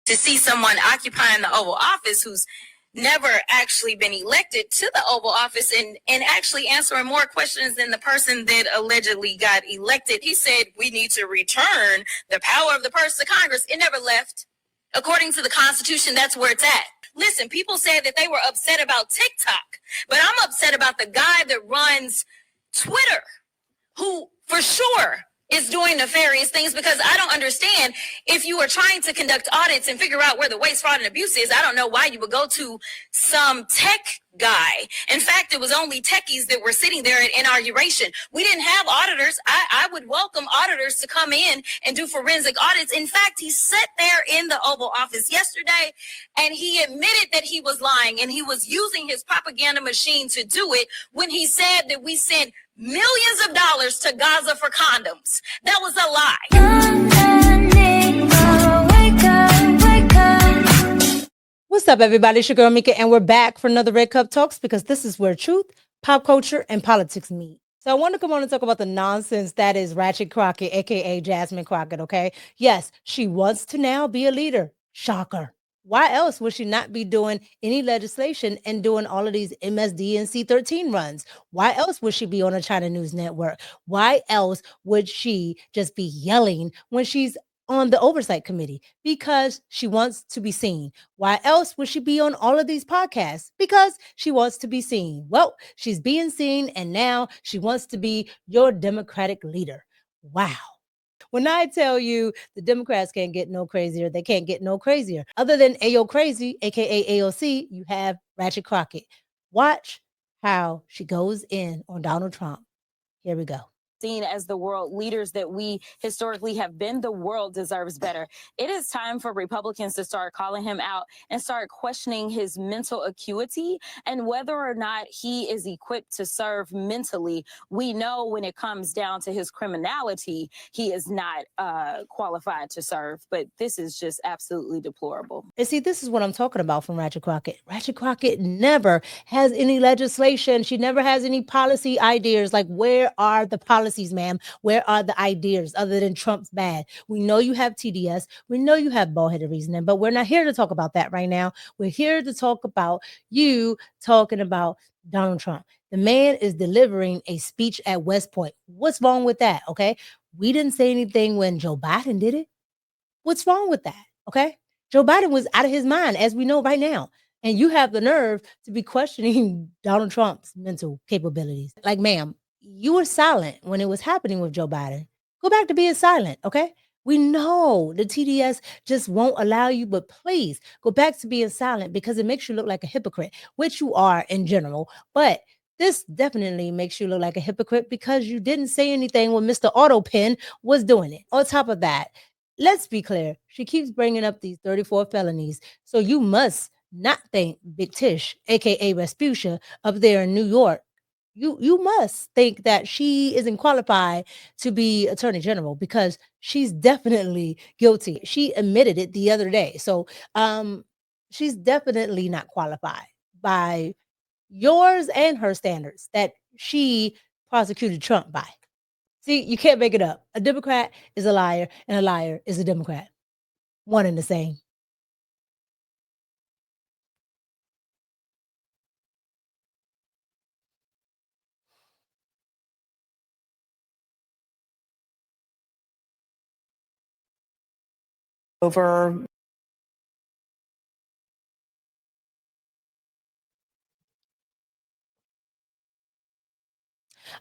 to see someone occupying the Oval Office who's never actually been elected to the Oval Office and actually answering more questions than the person that allegedly got elected. He said, we need to return the power of the purse to Congress. It never left. According to the Constitution, that's where it's at. Listen, people said that they were upset about TikTok, but I'm upset about the guy that runs Twitter, who for sure is doing nefarious things, because I don't understand, if you are trying to conduct audits and figure out where the waste, fraud, and abuse is, I don't know why you would go to some tech guy. In fact, it was only techies that were sitting there at inauguration. We didn't have auditors. I would welcome auditors to come in and do forensic audits. In fact, he sat there in the Oval Office yesterday and he admitted that he was lying, and he was using his propaganda machine to do it when he said that we sent millions of dollars to Gaza for condoms. That was a lie. What's up, everybody? It's your girl Mika, and we're back for another Red Cup Talks, because this is where truth, pop culture, and politics meet. So I want to come on and talk about the nonsense that is RATCHET Crockett, aka Jasmine Crockett, okay? Yes, she wants to now be a leader. Shocker. Why else would she not be doing any legislation and doing all of these MSD and C13 runs? Why else would she be on a China News Network? Why else would she just be yelling when she's on the oversight committee? Because she wants to be seen. Why else would she be on all of these podcasts? Because she wants to be seen. Well, she's being seen, and now she wants to be your Democratic leader. Wow. When I tell you the Democrats can't get no crazier, they can't get no crazier. Other than Ayo Crazy, aka AOC, you have RATCHET Crockett. Watch how she goes in on Donald Trump. Here we go. Seen as the world leaders that we historically have been, the world deserves better. It is time for Republicans to start calling him out and start questioning his mental acuity and whether or not he is equipped to serve mentally. We know when it comes down to his criminality, he is not qualified to serve, but this is just absolutely deplorable. And see, this is what I'm talking about from RATCHET Crockett. RATCHET Crockett never has any legislation. She never has any policy ideas. Like, where are the policies, ma'am? Where are the ideas other than Trump's bad? We know you have TDS. We know you have bald-headed reasoning, but we're not here to talk about that right now. We're here to talk about you talking about Donald Trump. The man is delivering a speech at West Point. What's wrong with that? Okay. We didn't say anything when Joe Biden did it. What's wrong with that? Okay. Joe Biden was out of his mind, as we know right now. And you have the nerve to be questioning Donald Trump's mental capabilities. Like, ma'am, you were silent when it was happening with Joe Biden. Go back to being silent, okay? We know the TDS just won't allow you, but please go back to being silent, because it makes you look like a hypocrite, which you are in general. But this definitely makes you look like a hypocrite because you didn't say anything when Mr. Autopen was doing it. On top of that, let's be clear. She keeps bringing up these 34 felonies. So you must not think Big Tish, aka Respucia, up there in New York, you must think that she isn't qualified to be Attorney General, because she's definitely guilty. She admitted it the other day. So she's definitely not qualified by yours and her standards that she prosecuted Trump by. See, you can't make it up. A Democrat is a liar, and a liar is a Democrat. One and the same. Over.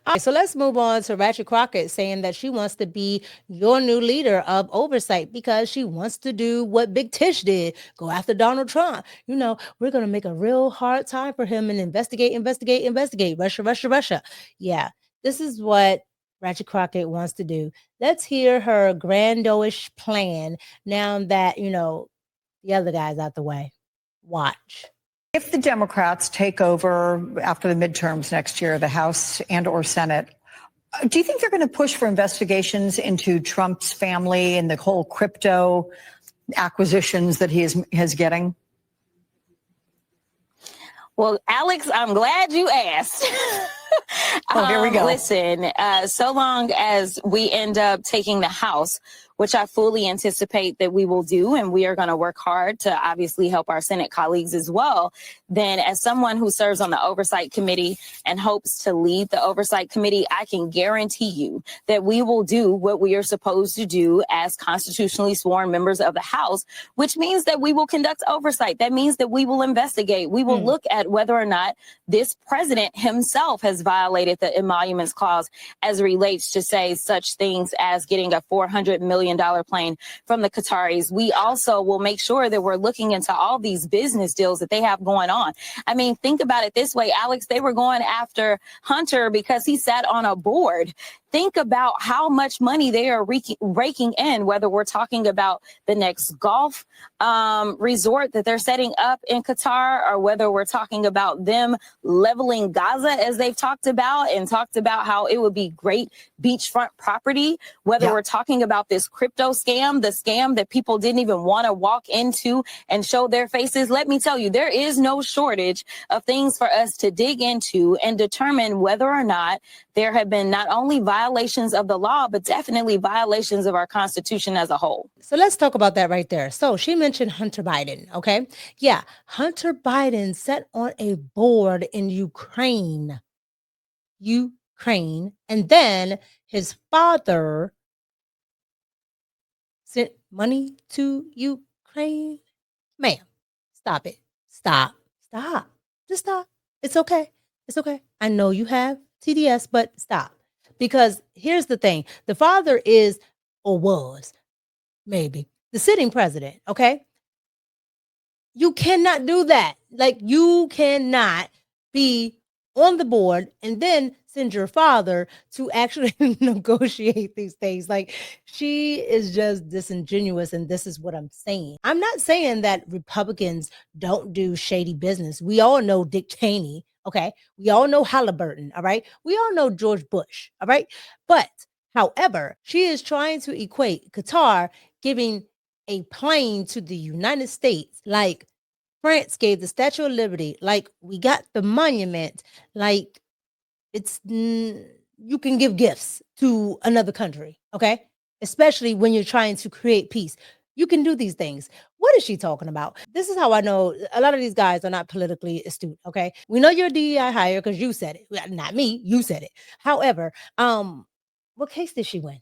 All right, so let's move on to RATCHET Crockett saying that she wants to be your new leader of oversight because she wants to do what Big Tish did, go after Donald Trump. You know, we're going to make a real hard time for him and investigate. Russia. Yeah, this is what RATCHET Crockett wants to do. Let's hear her grandiose plan now that, you know, the other guy's out the way. Watch. If the Democrats take over after the midterms next year, the House and or Senate, do you think they're going to push for investigations into Trump's family and the whole crypto acquisitions that he is getting? Well, Alex, I'm glad you asked. Oh, here we go. Listen, so long as we end up taking the House, which I fully anticipate that we will do, and we are going to work hard to obviously help our Senate colleagues as well, then as someone who serves on the Oversight Committee and hopes to lead the Oversight Committee, I can guarantee you that we will do what we are supposed to do as constitutionally sworn members of the House, which means that we will conduct oversight. That means that we will investigate. We will look at whether or not this president himself has violated the emoluments clause as it relates to, say, such things as getting a $400 million plane from the Qataris. We also will make sure that we're looking into all these business deals that they have going on. I mean, think about it this way, Alex, they were going after Hunter because he sat on a board. Think about how much money they are raking in, whether we're talking about the next golf resort that they're setting up in Qatar, or whether we're talking about them leveling Gaza, as they've talked about how it would be great beachfront property, whether we're talking about this crypto scam, the scam that people didn't even want to walk into and show their faces. Let me tell you, there is no shortage of things for us to dig into and determine whether or not there have been not only violations of the law, but definitely violations of our Constitution as a whole. So let's talk about that right there. So she mentioned Hunter Biden, okay? Yeah, Hunter Biden sat on a board in Ukraine, and then his father sent money to Ukraine. Ma'am, stop it. Stop. Just stop. It's okay. I know you have TDS, but stop. Because here's the thing. The father is, or was, maybe, the sitting president, okay? You cannot do that. Like, you cannot be on the board and then send your father to actually negotiate these things. Like, she is just disingenuous, and this is what I'm saying. I'm not saying that Republicans don't do shady business. We all know Dick Cheney, okay? We all know Halliburton, all right? We all know George Bush, all right? But, however, she is trying to equate Qatar giving a plane to the United States like France gave the Statue of Liberty, like we got the monument, like it's you can give gifts to another country, okay? Especially when you're trying to create peace. You can do these things. What is she talking about? This is how I know a lot of these guys are not politically astute, okay? We know you're a DEI hire because you said it. Well, not me, you said it. However, what case did she win?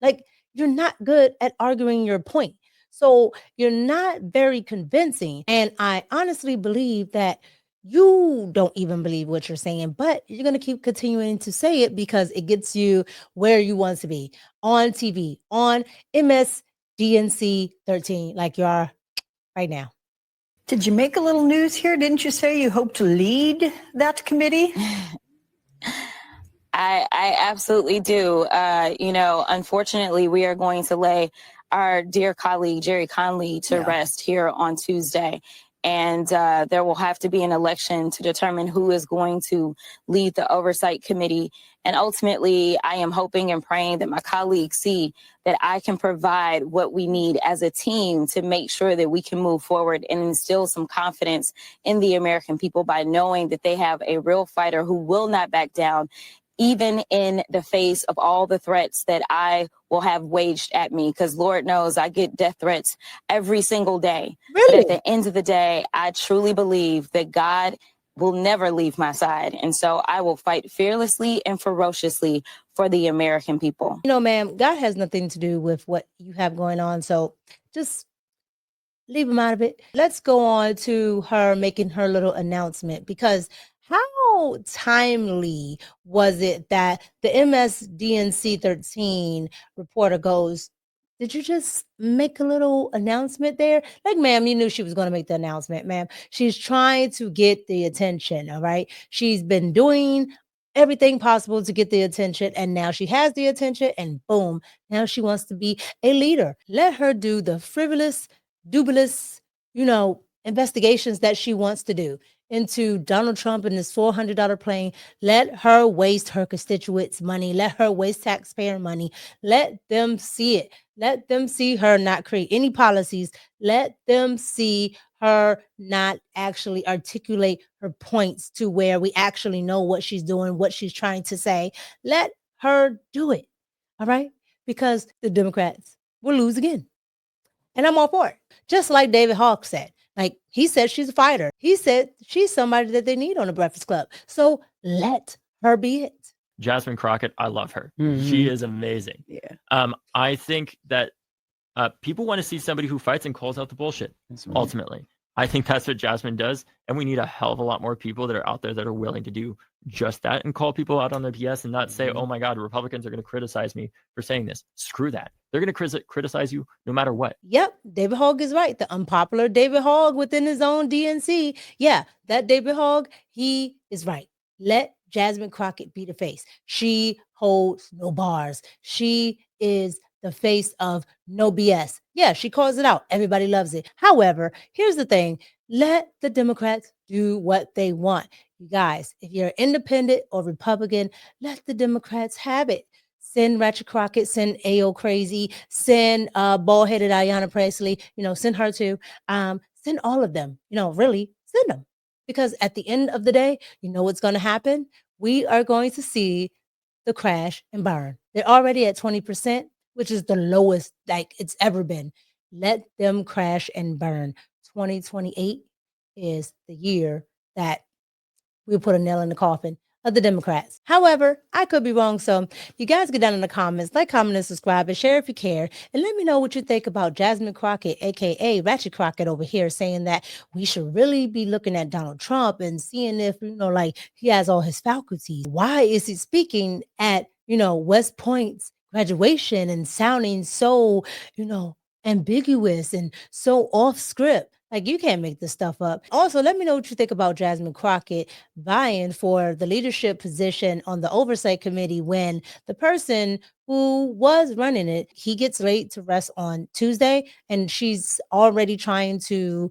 Like, you're not good at arguing your point. So you're not very convincing. And I honestly believe that you don't even believe what you're saying, but you're going to keep continuing to say it because it gets you where you want to be on TV, on MSDNC 13, like you are right now. Did you make a little news here? Didn't you say you hope to lead that committee? I absolutely do. Unfortunately, we are going to lay our dear colleague, Jerry Conley, to rest here on Tuesday. And there will have to be an election to determine who is going to lead the Oversight Committee. And ultimately, I am hoping and praying that my colleagues see that I can provide what we need as a team to make sure that we can move forward and instill some confidence in the American people by knowing that they have a real fighter who will not back down, even in the face of all the threats that I will have waged at me, because Lord knows I get death threats every single day. Really? But at the end of the day, I truly believe that God will never leave my side. And so I will fight fearlessly and ferociously for the American people. You know, ma'am, God has nothing to do with what you have going on. So just leave him out of it. Let's go on to her making her little announcement, because how timely was it that the MSDNC 13 reporter goes, did you just make a little announcement there? Like, ma'am, you knew she was going to make the announcement, ma'am. She's trying to get the attention, all right? She's been doing everything possible to get the attention, and now she has the attention, and boom, now she wants to be a leader. Let her do the frivolous, dubious, investigations that she wants to do into Donald Trump and this $400 plane. Let her waste her constituents' money. Let her waste taxpayer money. Let them see it. Let them see her not create any policies. Let them see her not actually articulate her points to where we actually know what she's doing, what she's trying to say. Let her do it. All right? Because the Democrats we'll lose again. And I'm all for it. Just like David Hogg said. Like, he said she's a fighter. He said she's somebody that they need on the Breakfast Club. So let her be it. Jasmine Crockett, I love her. Mhm. She is amazing. Yeah. I think that people want to see somebody who fights and calls out the bullshit, That's right. ultimately. I think that's what Jasmine does. And we need a hell of a lot more people that are out there that are willing to do just that and call people out on their BS and not say, oh my God, Republicans are going to criticize me for saying this. Screw that. They're going to criticize you no matter what. Yep, David Hogg is right. The unpopular David Hogg within his own DNC. Yeah, that David Hogg, he is right. Let Jasmine Crockett be the face. She holds no bars. She is the face of no BS. Yeah, she calls it out. Everybody loves it. However, here's the thing. Let the Democrats do what they want. You guys, if you're independent or Republican, let the Democrats have it. Send Ratchet Crockett, send AO Crazy, send bald-headed Ayanna Presley, send her too. Send all of them, really send them. Because at the end of the day, you know what's going to happen? We are going to see the crash and burn. They're already at 20%, which is the lowest like it's ever been. Let them crash and burn. 2028 is the year that we'll put a nail in the coffin of the Democrats. However, I could be wrong. So you guys get down in the comments, like, comment, and subscribe, and share if you care. And let me know what you think about Jasmine Crockett, aka Ratchet Crockett over here, saying that we should really be looking at Donald Trump and seeing if, like he has all his faculties. Why is he speaking at, West Point's graduation and sounding so, ambiguous and so off script? Like, you can't make this stuff up. Also, let me know what you think about Jasmine Crockett vying for the leadership position on the oversight committee when the person who was running it, he gets laid to rest on Tuesday, and she's already trying to,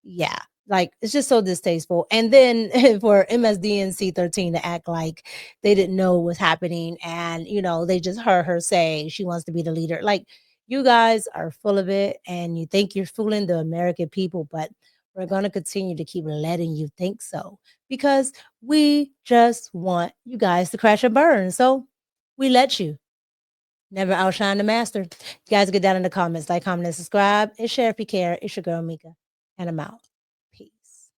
it's just so distasteful. And then for MSDNC 13 to act like they didn't know what was happening and, they just heard her say she wants to be the leader. Like, you guys are full of it and you think you're fooling the American people, but we're going to continue to keep letting you think so because we just want you guys to crash and burn. So we let you. Never outshine the master. You guys get down in the comments, like, comment, and subscribe, and share if you care. It's your girl, Mika, and I'm out. Peace.